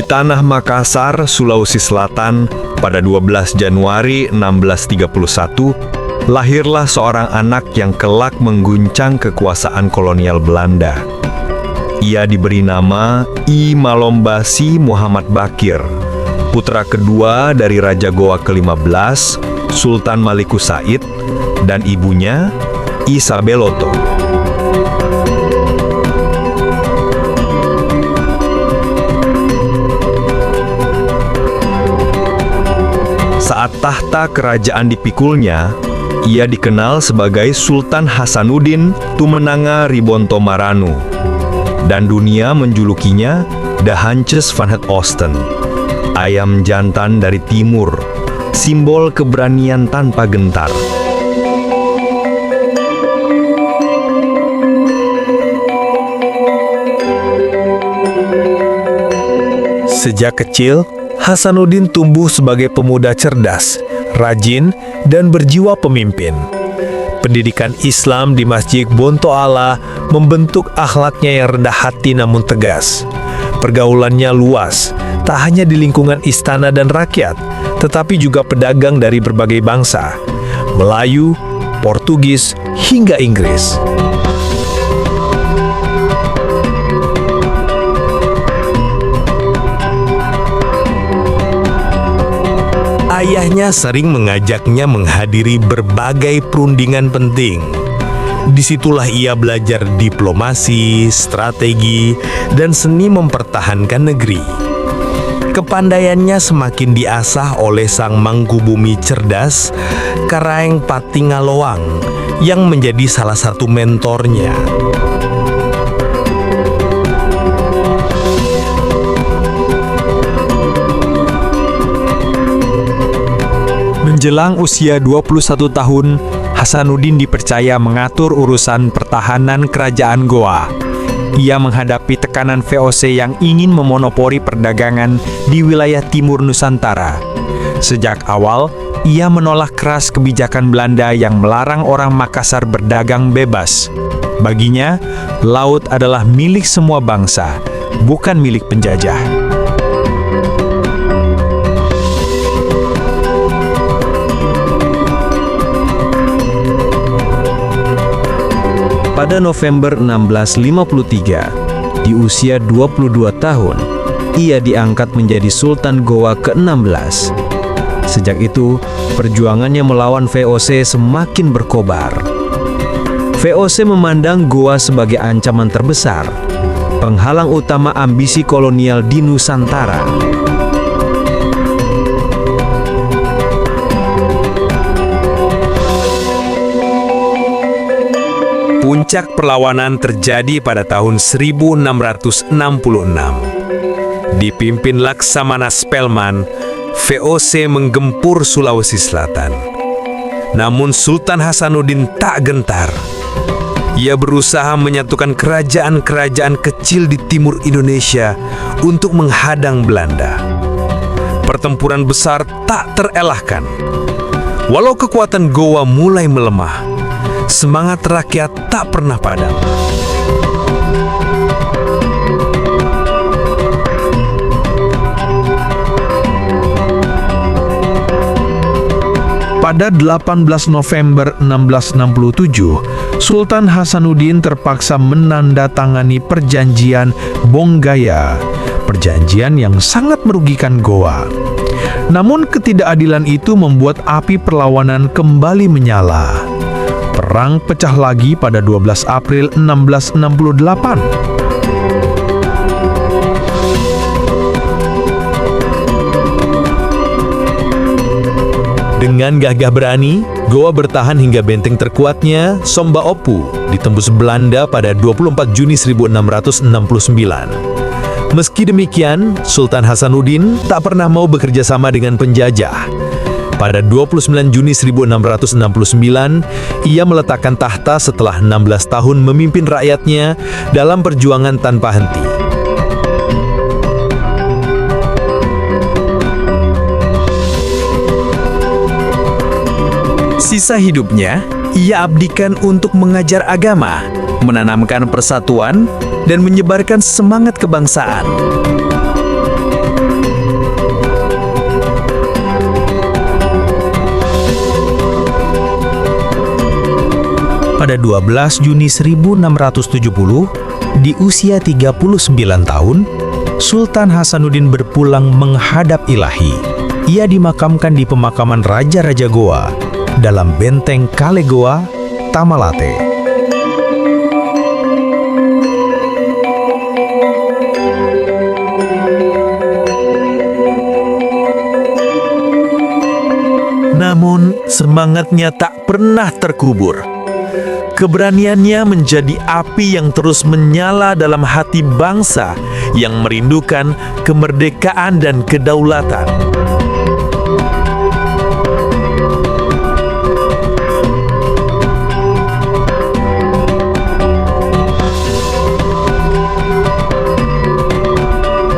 tanah Makassar, Sulawesi Selatan, pada 12 Januari 1631, lahirlah seorang anak yang kelak mengguncang kekuasaan kolonial Belanda. Ia diberi nama I Malombasi Muhammad Bakir, putra kedua dari Raja Goa ke-15, Sultan Maliku Said, dan ibunya I Sabeloto. Saat tahta kerajaan dipikulnya, ia dikenal sebagai Sultan Hasanuddin Tumenanga Ribonto Maranu, dan dunia menjulukinya The Hansjes van het Oosten, ayam jantan dari timur, simbol keberanian tanpa gentar. Sejak kecil, Hasanuddin tumbuh sebagai pemuda cerdas, rajin, dan berjiwa pemimpin. Pendidikan Islam di Masjid Bonto Allah membentuk akhlaknya yang rendah hati namun tegas. Pergaulannya luas, tak hanya di lingkungan istana dan rakyat, tetapi juga pedagang dari berbagai bangsa, Melayu, Portugis, hingga Inggris. Ayahnya sering mengajaknya menghadiri berbagai perundingan penting. Disitulah ia belajar diplomasi, strategi, dan seni mempertahankan negeri. Kepandaiannya semakin diasah oleh sang Mangkubumi cerdas, Karaeng Patingaloang, yang menjadi salah satu mentornya. Menjelang usia 21 tahun, Hasanuddin dipercaya mengatur urusan pertahanan kerajaan Goa. Ia menghadapi tekanan VOC yang ingin memonopoli perdagangan di wilayah timur Nusantara. Sejak awal, ia menolak keras kebijakan Belanda yang melarang orang Makassar berdagang bebas. Baginya, laut adalah milik semua bangsa, bukan milik penjajah. Pada November 1653, di usia 22 tahun, ia diangkat menjadi Sultan Goa ke-16. Sejak itu, perjuangannya melawan VOC semakin berkobar. VOC memandang Goa sebagai ancaman terbesar, penghalang utama ambisi kolonial di Nusantara. Puncak perlawanan terjadi pada tahun 1666. Dipimpin Laksamana Spelman, VOC menggempur Sulawesi Selatan. Namun Sultan Hasanuddin tak gentar. Ia berusaha menyatukan kerajaan-kerajaan kecil di timur Indonesia untuk menghadang Belanda. Pertempuran besar tak terelakkan. Walau kekuatan Goa mulai melemah, semangat rakyat tak pernah padam. Pada 18 November 1667, Sultan Hasanuddin terpaksa menandatangani perjanjian Bonggaya, perjanjian yang sangat merugikan Goa. Namun ketidakadilan itu membuat api perlawanan kembali menyala. Perang pecah lagi pada 12 April 1668. Dengan gagah berani, Goa bertahan hingga benteng terkuatnya, Somba Opu, ditembus Belanda pada 24 Juni 1669. Meski demikian, Sultan Hasanuddin tak pernah mau bekerja sama dengan penjajah. Pada 29 Juni 1669, ia meletakkan tahta setelah 16 tahun memimpin rakyatnya dalam perjuangan tanpa henti. Sisa hidupnya, ia abdikan untuk mengajar agama, menanamkan persatuan, dan menyebarkan semangat kebangsaan. Pada 12 Juni 1670, di usia 39 tahun, Sultan Hasanuddin berpulang menghadap Ilahi. Ia dimakamkan di pemakaman Raja-Raja Goa dalam benteng Kale Goa, Tamalate. Namun, semangatnya tak pernah terkubur. Keberaniannya menjadi api yang terus menyala dalam hati bangsa yang merindukan kemerdekaan dan kedaulatan.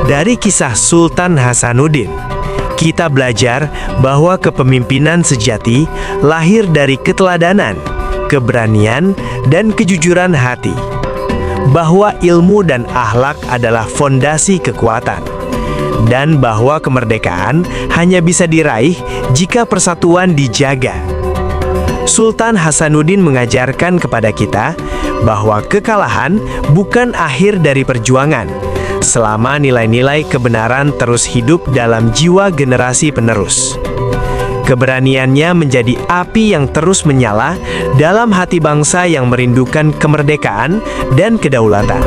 Dari kisah Sultan Hasanuddin, kita belajar bahwa kepemimpinan sejati lahir dari keteladanan, keberanian, dan kejujuran hati. Bahwa ilmu dan akhlak adalah fondasi kekuatan. Dan bahwa kemerdekaan hanya bisa diraih jika persatuan dijaga. Sultan Hasanuddin mengajarkan kepada kita bahwa kekalahan bukan akhir dari perjuangan, selama nilai-nilai kebenaran terus hidup dalam jiwa generasi penerus. Keberaniannya menjadi api yang terus menyala dalam hati bangsa yang merindukan kemerdekaan dan kedaulatan.